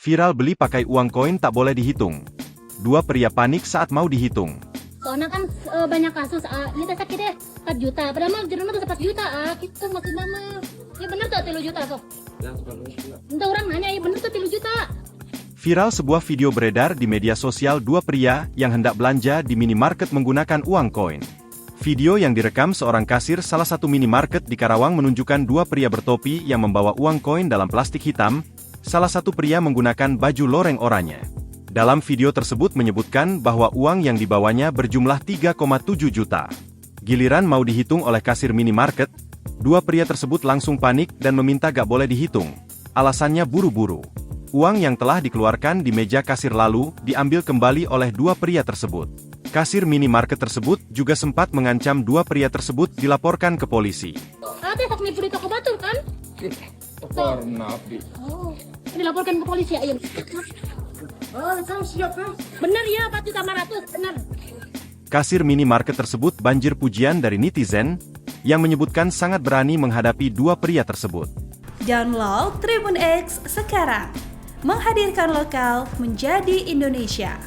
Viral beli pakai uang koin tak boleh dihitung. Dua pria panik saat mau dihitung. Soalnya kan banyak kasus, kita sakit deh 4 juta. Padahal mah jurnal tuh 4 juta, kita masih mama. Ya bener tuh 3 juta kok. Entah orang nanya, ya bener tuh 3 juta. Viral sebuah video beredar di media sosial dua pria yang hendak belanja di minimarket menggunakan uang koin. Video yang direkam seorang kasir salah satu minimarket di Karawang menunjukkan dua pria bertopi yang membawa uang koin dalam plastik hitam. Salah satu pria menggunakan baju loreng oranye. Dalam video tersebut menyebutkan bahwa uang yang dibawanya berjumlah 3,7 juta. Giliran mau dihitung oleh kasir minimarket, dua pria tersebut langsung panik dan meminta gak boleh dihitung. Alasannya buru-buru. Uang yang telah dikeluarkan di meja kasir lalu diambil kembali oleh dua pria tersebut. Kasir minimarket tersebut juga sempat mengancam dua pria tersebut dilaporkan ke polisi. Ada tak nipu di toko batur kan? Pernah, Bi. Oh, dilaporkan ke polisi ayo. Ah, kamu siap kan? Bener ya 4 juta 500, bener. Kasir minimarket tersebut banjir pujian dari netizen yang menyebutkan sangat berani menghadapi dua pria tersebut. Download Tribun X sekarang. Menghadirkan lokal menjadi Indonesia.